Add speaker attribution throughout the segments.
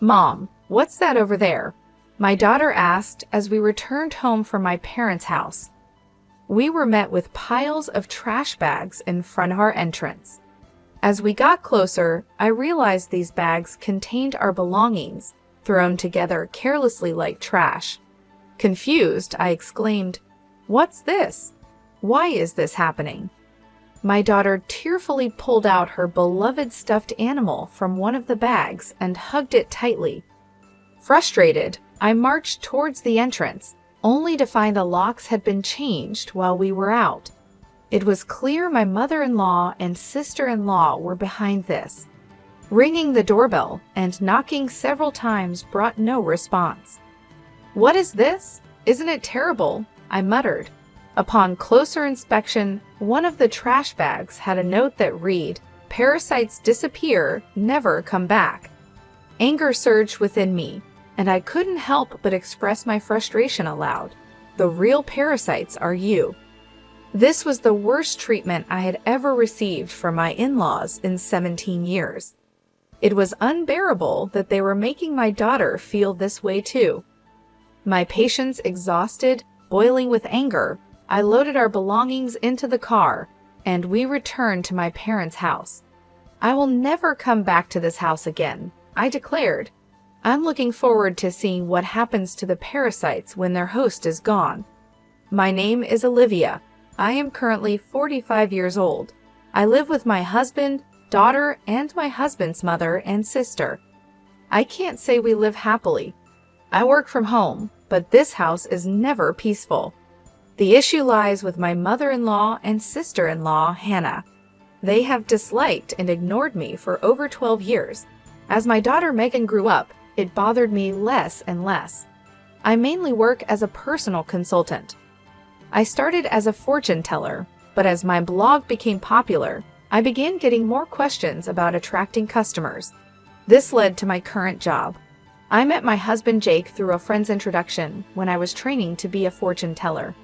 Speaker 1: "Mom, what's that over there?" my daughter asked as we returned home from my parents' house. We were met with piles of trash bags in front of our entrance. As we got closer, I realized these bags contained our belongings, thrown together carelessly like trash. Confused, I exclaimed, "What's this? Why is this happening?" My daughter tearfully pulled out her beloved stuffed animal from one of the bags and hugged it tightly. Frustrated, I marched towards the entrance, only to find the locks had been changed while we were out. It was clear my mother-in-law and sister-in-law were behind this. Ringing the doorbell and knocking several times brought no response. "What is this? Isn't it terrible?" I muttered. Upon closer inspection, one of the trash bags had a note that read, "Parasites disappear, never come back." Anger surged within me, and I couldn't help but express my frustration aloud. "The real parasites are you." This was the worst treatment I had ever received from my in-laws in 17 years. It was unbearable that they were making my daughter feel this way too. My patience exhausted, boiling with anger, I loaded our belongings into the car, and we returned to my parents' house. "I will never come back to this house again," I declared. "I'm looking forward to seeing what happens to the parasites when their host is gone." My name is Olivia. I am currently 45 years old. I live with my husband, daughter, and my husband's mother and sister. I can't say we live happily. I work from home, but this house is never peaceful. The issue lies with my mother-in-law and sister-in-law, Hannah. They have disliked and ignored me for over 12 years. As my daughter Megan grew up, it bothered me less and less. I mainly work as a personal consultant. I started as a fortune teller, but as my blog became popular, I began getting more questions about attracting customers. This led to my current job. I met my husband Jake through a friend's introduction when I was training to be a fortune teller.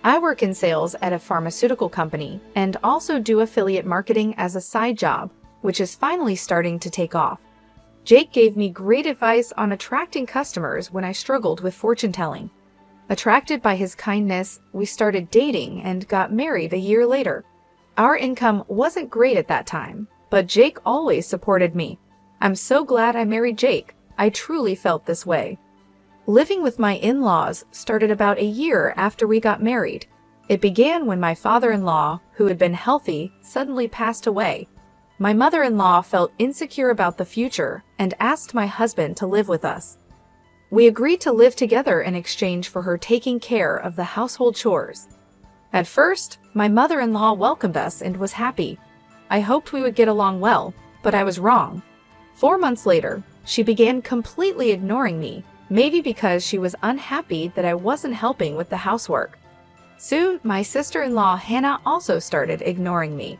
Speaker 1: I work in sales at a pharmaceutical company and also do affiliate marketing as a side job, which is finally starting to take off. Jake gave me great advice on attracting customers when I struggled with fortune telling. Attracted by his kindness, we started dating and got married a year later. Our income wasn't great at that time, but Jake always supported me. I'm so glad I married Jake. I truly felt this way. Living with my in-laws started about a year after we got married. It began when my father-in-law, who had been healthy, suddenly passed away. My mother-in-law felt insecure about the future and asked my husband to live with us. We agreed to live together in exchange for her taking care of the household chores. At first, my mother-in-law welcomed us and was happy. I hoped we would get along well, but I was wrong. 4 months later, she began completely ignoring me, maybe because she was unhappy that I wasn't helping with the housework. Soon, my sister-in-law Hannah also started ignoring me.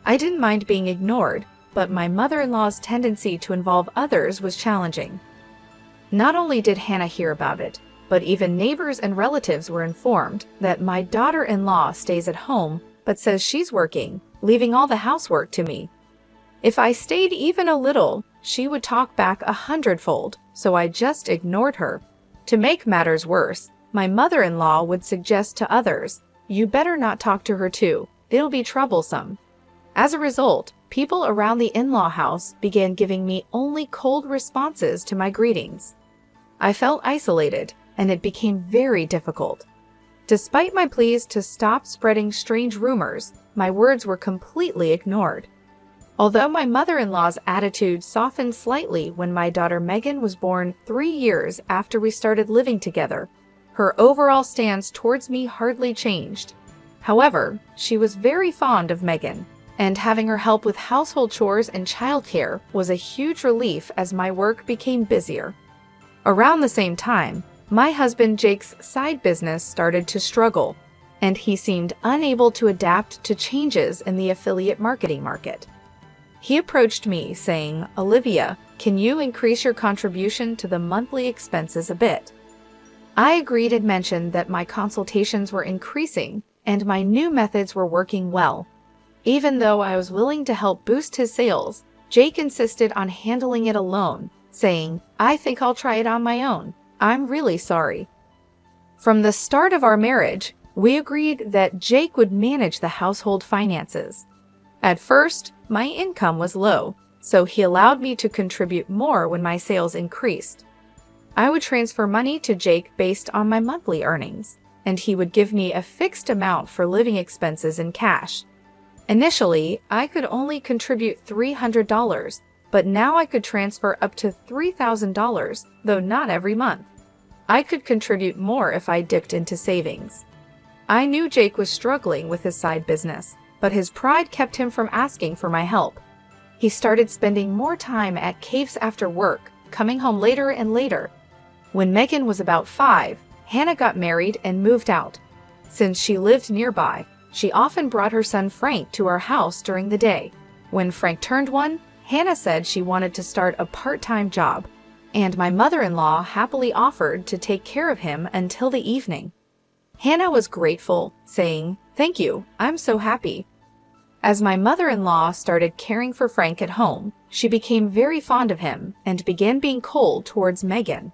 Speaker 1: I didn't mind being ignored, but my mother-in-law's tendency to involve others was challenging. Not only did Hannah hear about it, but even neighbors and relatives were informed that my daughter-in-law stays at home but says she's working, leaving all the housework to me. If I stayed even a little, she would talk back 100-fold, so I just ignored her. To make matters worse, my mother-in-law would suggest to others, "You better not talk to her too, it'll be troublesome." As a result, people around the in-law house began giving me only cold responses to my greetings. I felt isolated, and it became very difficult. Despite my pleas to stop spreading strange rumors, my words were completely ignored. Although my mother-in-law's attitude softened slightly when my daughter Megan was born 3 years after we started living together, her overall stance towards me hardly changed. However, she was very fond of Megan, and having her help with household chores and childcare was a huge relief as my work became busier. Around the same time, my husband Jake's side business started to struggle, and he seemed unable to adapt to changes in the affiliate marketing market. He approached me saying, "Olivia, can you increase your contribution to the monthly expenses a bit?" I agreed and mentioned that my consultations were increasing and my new methods were working well. Even though I was willing to help boost his sales, Jake insisted on handling it alone, saying, "I think I'll try it on my own. I'm really sorry." From the start of our marriage, we agreed that Jake would manage the household finances. At first, my income was low, so he allowed me to contribute more when my sales increased. I would transfer money to Jake based on my monthly earnings, and he would give me a fixed amount for living expenses in cash. Initially, I could only contribute $300, but now I could transfer up to $3,000, though not every month. I could contribute more if I dipped into savings. I knew Jake was struggling with his side business, but his pride kept him from asking for my help. He started spending more time at caves after work, coming home later and later. When Megan was about 5, Hannah got married and moved out. Since she lived nearby, she often brought her son Frank to our house during the day. When Frank turned 1, Hannah said she wanted to start a part-time job, and my mother-in-law happily offered to take care of him until the evening. Hannah was grateful, saying, "Thank you, I'm so happy." As my mother-in-law started caring for Frank at home, she became very fond of him and began being cold towards Megan.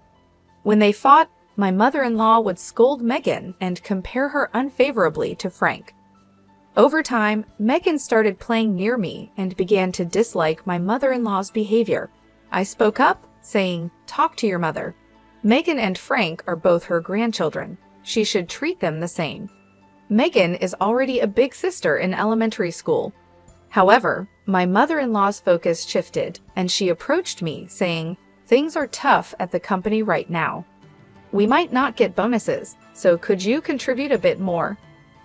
Speaker 1: When they fought, my mother-in-law would scold Megan and compare her unfavorably to Frank. Over time, Megan started playing near me and began to dislike my mother-in-law's behavior. I spoke up, saying, "Talk to your mother. Megan and Frank are both her grandchildren. She should treat them the same." Megan is already a big sister in elementary school. However, my mother-in-law's focus shifted, and she approached me, saying, "Things are tough at the company right now. We might not get bonuses, so could you contribute a bit more?"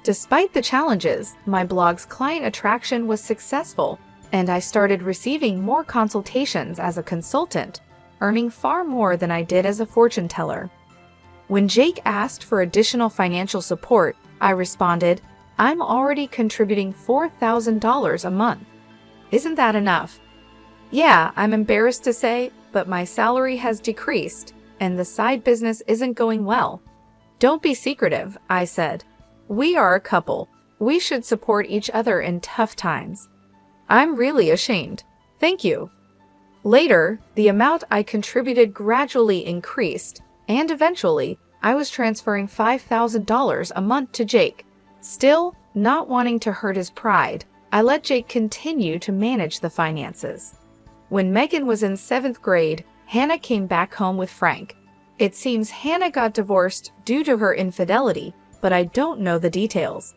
Speaker 1: Despite the challenges, my blog's client attraction was successful, and I started receiving more consultations as a consultant, earning far more than I did as a fortune teller. When Jake asked for additional financial support, I responded, "I'm already contributing $4,000 a month. Isn't that enough?" "Yeah, I'm embarrassed to say, but my salary has decreased, and the side business isn't going well." "Don't be secretive," I said. "We are a couple. We should support each other in tough times." "I'm really ashamed. Thank you." Later, the amount I contributed gradually increased, and eventually, I was transferring $5,000 a month to Jake. Still, not wanting to hurt his pride, I let Jake continue to manage the finances. When Megan was in 7th grade, Hannah came back home with Frank. It seems Hannah got divorced due to her infidelity, but I don't know the details.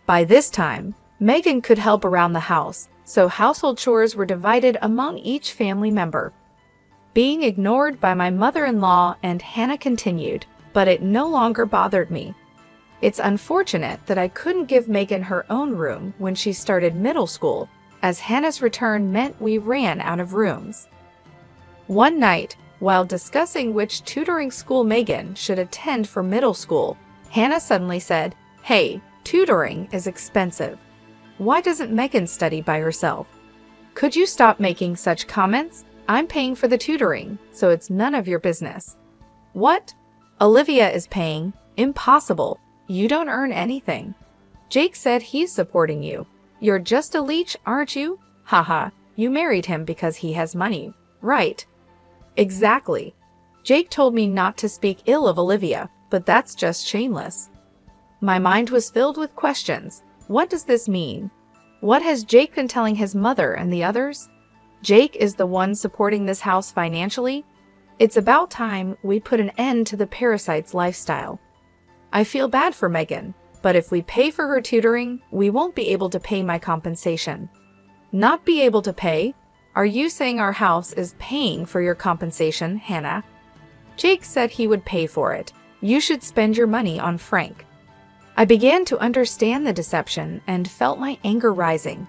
Speaker 1: By this time, Megan could help around the house, so household chores were divided among each family member. Being ignored by my mother-in-law and Hannah continued, but it no longer bothered me. It's unfortunate that I couldn't give Megan her own room when she started middle school, as Hannah's return meant we ran out of rooms. One night, while discussing which tutoring school Megan should attend for middle school, Hannah suddenly said, "Hey, tutoring is expensive. Why doesn't Megan study by herself? Could you stop making such comments? I'm paying for the tutoring, so it's none of your business." "What? Olivia is paying? Impossible. You don't earn anything. Jake said he's supporting you. You're just a leech, aren't you? Haha, you married him because he has money, right?" "Exactly. Jake told me not to speak ill of Olivia, but that's just shameless." My mind was filled with questions. What does this mean? What has Jake been telling his mother and the others? Jake is the one supporting this house financially? It's about time we put an end to the parasite's lifestyle. I feel bad for Megan, but if we pay for her tutoring, we won't be able to pay my compensation. Not be able to pay? Are you saying our house is paying for your compensation, Hannah? Jake said he would pay for it. You should spend your money on Frank. I began to understand the deception and felt my anger rising.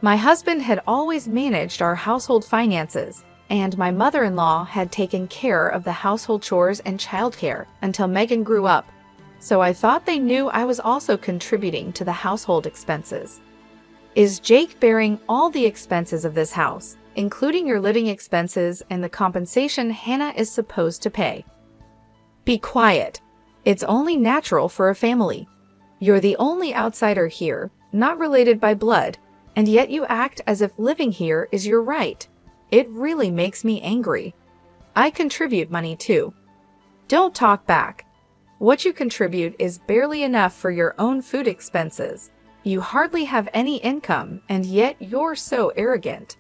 Speaker 1: My husband had always managed our household finances, and my mother-in-law had taken care of the household chores and childcare until Megan grew up, so I thought they knew I was also contributing to the household expenses. Is Jake bearing all the expenses of this house, including your living expenses and the compensation Hannah is supposed to pay? Be quiet. It's only natural for a family. You're the only outsider here, not related by blood, and yet you act as if living here is your right. It really makes me angry. I contribute money too. Don't talk back. What you contribute is barely enough for your own food expenses. You hardly have any income, and yet you're so arrogant.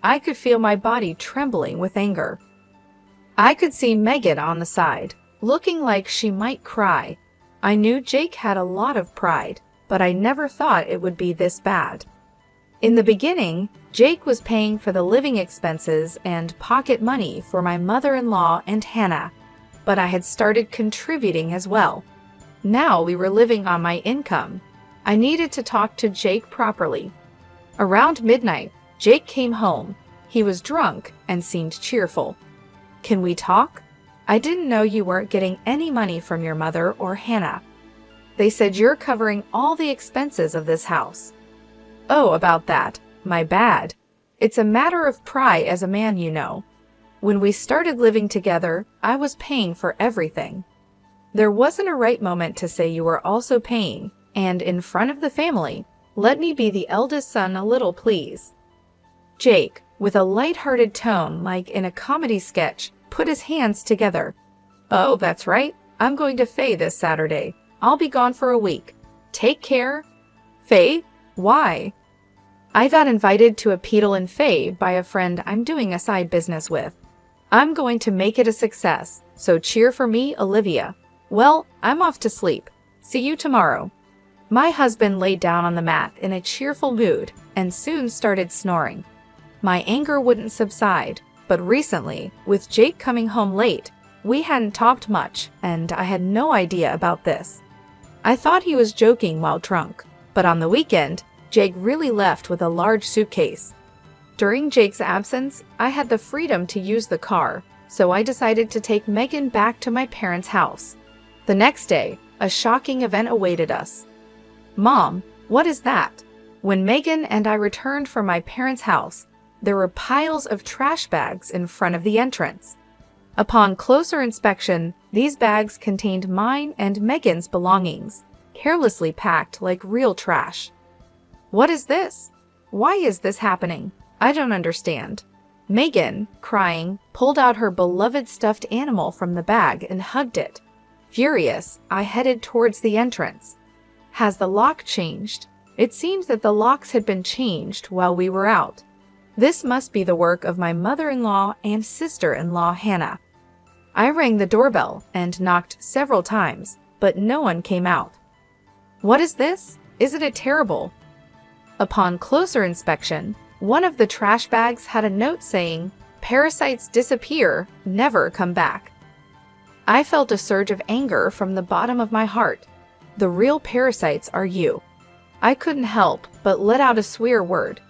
Speaker 1: I could feel my body trembling with anger. I could see Megan on the side, looking like she might cry. I knew Jake had a lot of pride, but I never thought it would be this bad. In the beginning, Jake was paying for the living expenses and pocket money for my mother-in-law and Hannah, but I had started contributing as well. Now we were living on my income. I needed to talk to Jake properly. Around midnight, Jake came home. He was drunk and seemed cheerful. Can we talk? I didn't know you weren't getting any money from your mother or Hannah. They said you're covering all the expenses of this house. Oh, about that. My bad. It's a matter of pride as a man, you know. When we started living together, I was paying for everything. There wasn't a right moment to say you were also paying, and in front of the family, let me be the eldest son a little, please. Jake, with a light-hearted tone like in a comedy sketch, put his hands together. Oh, that's right. I'm going to Faye this Saturday. I'll be gone for a week. Take care. Faye? Why? I got invited to a pedal in Faye by a friend I'm doing a side business with. I'm going to make it a success, so cheer for me, Olivia. Well, I'm off to sleep. See you tomorrow. My husband laid down on the mat in a cheerful mood and soon started snoring. My anger wouldn't subside, but recently, with Jake coming home late, we hadn't talked much, and I had no idea about this. I thought he was joking while drunk, but on the weekend, Jake really left with a large suitcase. During Jake's absence, I had the freedom to use the car, so I decided to take Megan back to my parents' house. The next day, a shocking event awaited us. Mom, what is that? When Megan and I returned from my parents' house, there were piles of trash bags in front of the entrance. Upon closer inspection, these bags contained mine and Megan's belongings, carelessly packed like real trash. What is this? Why is this happening? I don't understand. Megan, crying, pulled out her beloved stuffed animal from the bag and hugged it. Furious, I headed towards the entrance. Has the lock changed? It seems that the locks had been changed while we were out. This must be the work of my mother-in-law and sister-in-law Hannah. I rang the doorbell and knocked several times, but no one came out. What is this? Isn't it terrible? Upon closer inspection, one of the trash bags had a note saying, "Parasites disappear, never come back." I felt a surge of anger from the bottom of my heart. The real parasites are you. I couldn't help but let out a swear word.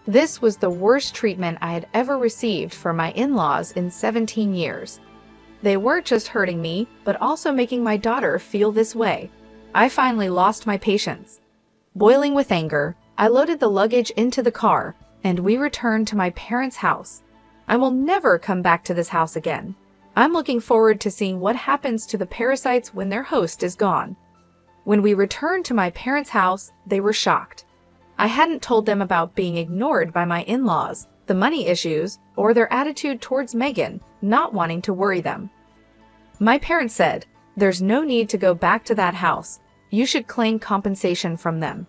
Speaker 1: This was the worst treatment I had ever received from my in-laws in 17 years. They weren't just hurting me, but also making my daughter feel this way. I finally lost my patience. Boiling with anger, I loaded the luggage into the car, and we returned to my parents' house. I will never come back to this house again. I'm looking forward to seeing what happens to the parasites when their host is gone. When we returned to my parents' house, they were shocked. I hadn't told them about being ignored by my in-laws, the money issues, or their attitude towards Megan, not wanting to worry them. My parents said, "There's no need to go back to that house. You should claim compensation from them."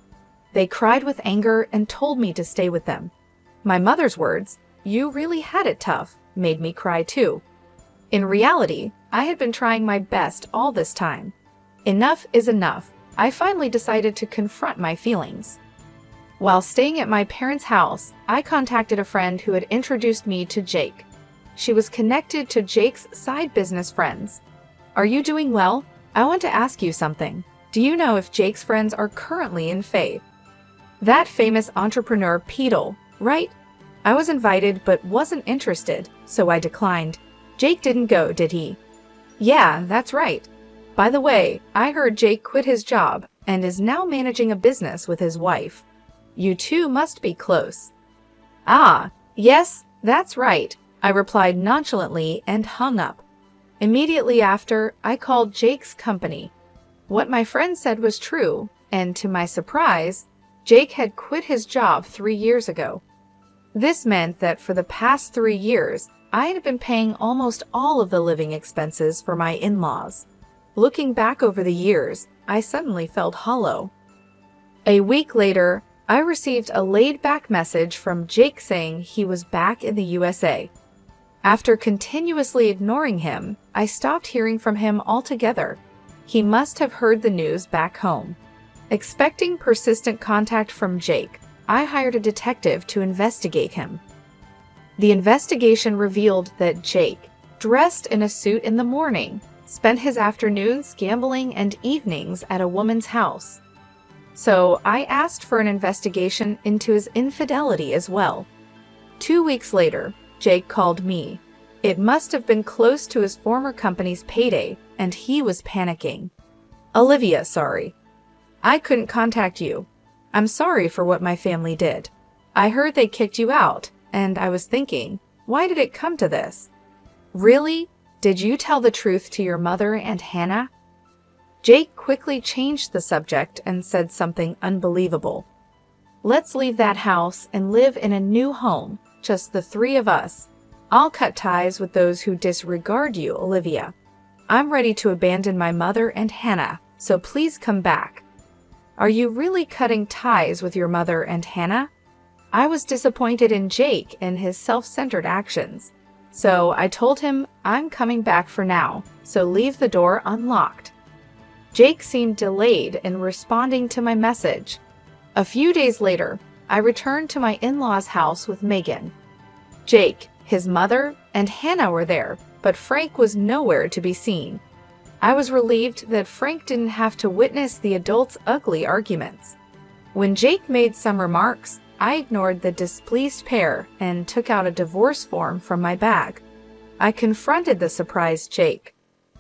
Speaker 1: They cried with anger and told me to stay with them. My mother's words, "You really had it tough," made me cry too. In reality, I had been trying my best all this time. Enough is enough. I finally decided to confront my feelings. While staying at my parents' house, I contacted a friend who had introduced me to Jake. She was connected to Jake's side business friends. "Are you doing well? I want to ask you something. Do you know if Jake's friends are currently in Faye? That famous entrepreneur Peedle, right? I was invited but wasn't interested, so I declined. Jake didn't go, did he?" "Yeah, that's right. By the way, I heard Jake quit his job and is now managing a business with his wife. You two must be close." "Ah, yes, that's right," I replied nonchalantly and hung up. Immediately after, I called Jake's company. What my friend said was true, and to my surprise, Jake had quit his job 3 years ago. This meant that for the past 3 years, I had been paying almost all of the living expenses for my in-laws. Looking back over the years, I suddenly felt hollow. A week later, I received a laid-back message from Jake saying he was back in the USA. After continuously ignoring him, I stopped hearing from him altogether. He must have heard the news back home. Expecting persistent contact from Jake, I hired a detective to investigate him. The investigation revealed that Jake, dressed in a suit in the morning, spent his afternoons gambling and evenings at a woman's house. So I asked for an investigation into his infidelity as well. 2 weeks later, Jake called me. It must have been close to his former company's payday, and he was panicking. "Olivia, sorry. I couldn't contact you. I'm sorry for what my family did. I heard they kicked you out, and I was thinking, why did it come to this?" "Really? Did you tell the truth to your mother and Hannah?" Jake quickly changed the subject and said something unbelievable. "Let's leave that house and live in a new home, just the three of us. I'll cut ties with those who disregard you, Olivia. I'm ready to abandon my mother and Hannah, so please come back." "Are you really cutting ties with your mother and Hannah?" I was disappointed in Jake and his self-centered actions. So I told him I'm coming back for now, so leave the door unlocked. Jake seemed delayed in responding to my message. A few days later, I returned to my in-laws' house with Megan. Jake, his mother, and Hannah were there, but Frank was nowhere to be seen. I was relieved that Frank didn't have to witness the adults' ugly arguments. When Jake made some remarks, I ignored the displeased pair and took out a divorce form from my bag. I confronted the surprised Jake.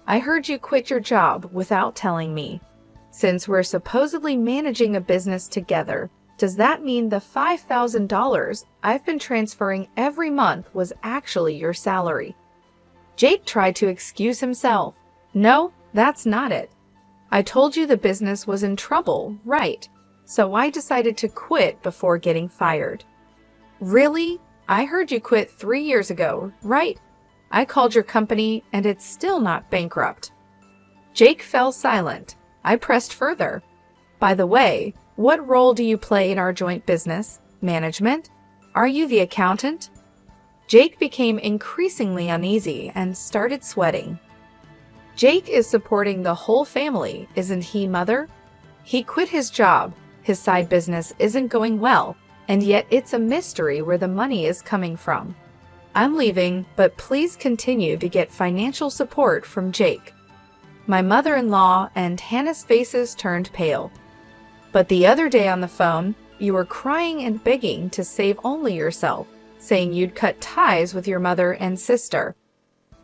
Speaker 1: "I heard you quit your job without telling me. Since we're supposedly managing a business together, does that mean the $5,000 I've been transferring every month was actually your salary?" Jake tried to excuse himself. "No, that's not it. I told you the business was in trouble, right? So I decided to quit before getting fired." "Really? I heard you quit 3 years ago, right? I called your company and it's still not bankrupt." Jake fell silent. I pressed further. "By the way, what role do you play in our joint business? Management? Are you the accountant?" Jake became increasingly uneasy and started sweating. "Jake is supporting the whole family, isn't he, Mother? He quit his job. His side business isn't going well, and yet it's a mystery where the money is coming from. I'm leaving, but please continue to get financial support from Jake." My mother-in-law and Hannah's faces turned pale. "But the other day on the phone, you were crying and begging to save only yourself, saying you'd cut ties with your mother and sister."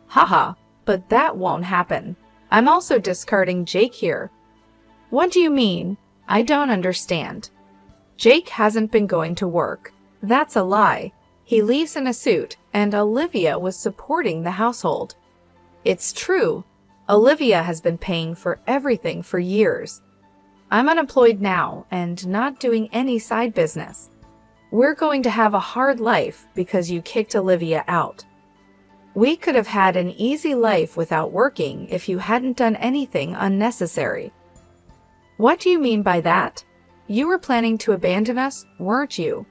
Speaker 1: "Haha, but that won't happen. I'm also discarding Jake here." "What do you mean? I don't understand." "Jake hasn't been going to work. That's a lie. He leaves in a suit, and Olivia was supporting the household." "It's true. Olivia has been paying for everything for years. I'm unemployed now and not doing any side business. We're going to have a hard life because you kicked Olivia out. We could have had an easy life without working if you hadn't done anything unnecessary." "What do you mean by that? You were planning to abandon us, weren't you?"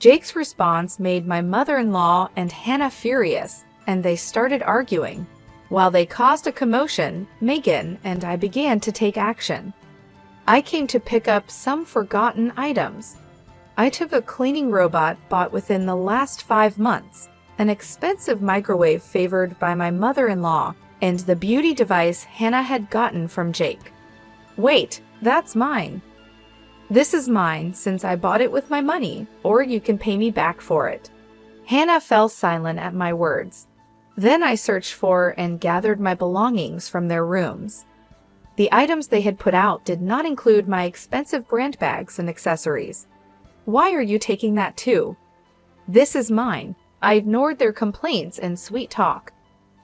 Speaker 1: Jake's response made my mother-in-law and Hannah furious, and they started arguing. While they caused a commotion, Megan and I began to take action. I came to pick up some forgotten items. I took a cleaning robot bought within the last 5 months, an expensive microwave favored by my mother-in-law, and the beauty device Hannah had gotten from Jake. "Wait, that's mine." "This is mine since I bought it with my money, or you can pay me back for it." Hannah fell silent at my words. Then I searched for and gathered my belongings from their rooms. The items they had put out did not include my expensive brand bags and accessories. "Why are you taking that too?" "This is mine." I ignored their complaints and sweet talk.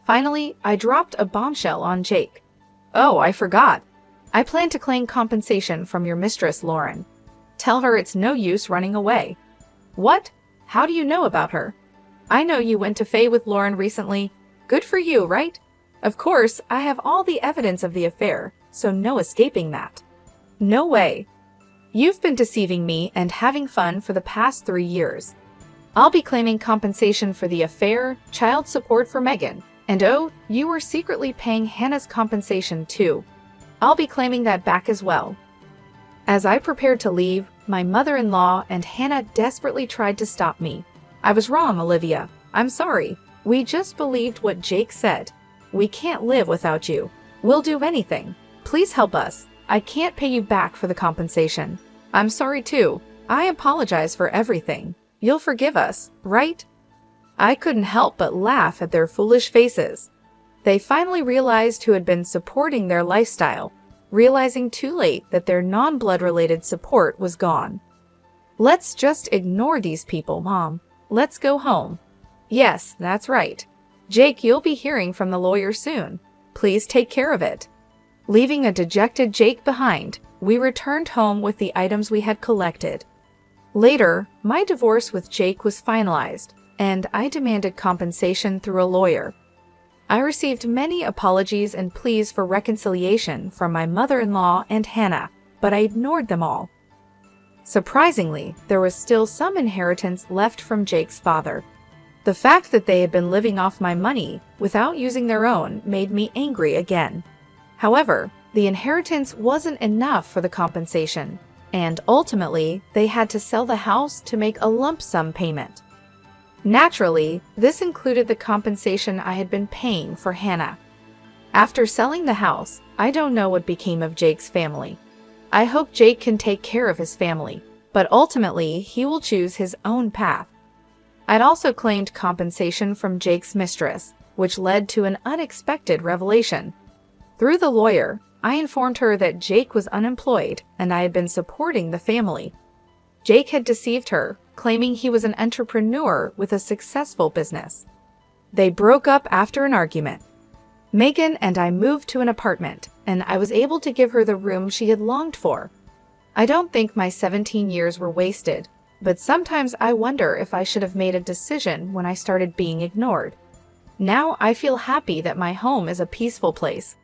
Speaker 1: Finally, I dropped a bombshell on Jake. "Oh, I forgot. I plan to claim compensation from your mistress, Lauren. Tell her it's no use running away." "What? How do you know about her? I know you went to Faye with Lauren recently. Good for you, right? Of course, I have all the evidence of the affair, so no escaping that. No way. You've been deceiving me and having fun for the past 3 years. I'll be claiming compensation for the affair, child support for Megan, and oh, you were secretly paying Hannah's compensation too. I'll be claiming that back as well. As I prepared to leave, my mother-in-law and Hannah desperately tried to stop me. I was wrong, Olivia. I'm sorry. We just believed what Jake said. We can't live without you. We'll do anything. Please help us. I can't pay you back for the compensation. I'm sorry too. I apologize for everything. You'll forgive us, right? I couldn't help but laugh at their foolish faces. They finally realized who had been supporting their lifestyle, realizing too late that their non-blood related support was gone. Let's just ignore these people, Mom. Let's go home. Yes, that's right. Jake, you'll be hearing from the lawyer soon. Please take care of it. Leaving a dejected Jake behind, we returned home with the items we had collected. Later, my divorce with Jake was finalized, and I demanded compensation through a lawyer. I received many apologies and pleas for reconciliation from my mother-in-law and Hannah, but I ignored them all. Surprisingly, there was still some inheritance left from Jake's father. The fact that they had been living off my money without using their own made me angry again. However, the inheritance wasn't enough for the compensation, and ultimately, they had to sell the house to make a lump sum payment. Naturally, this included the compensation I had been paying for Hannah. After selling the house, I don't know what became of Jake's family. I hope Jake can take care of his family, but ultimately, he will choose his own path. I'd also claimed compensation from Jake's mistress, which led to an unexpected revelation. Through the lawyer, I informed her that Jake was unemployed and I had been supporting the family. Jake had deceived her, claiming he was an entrepreneur with a successful business. They broke up after an argument. Megan and I moved to an apartment, and I was able to give her the room she had longed for. I don't think my 17 years were wasted, but sometimes I wonder if I should have made a decision when I started being ignored. Now I feel happy that my home is a peaceful place.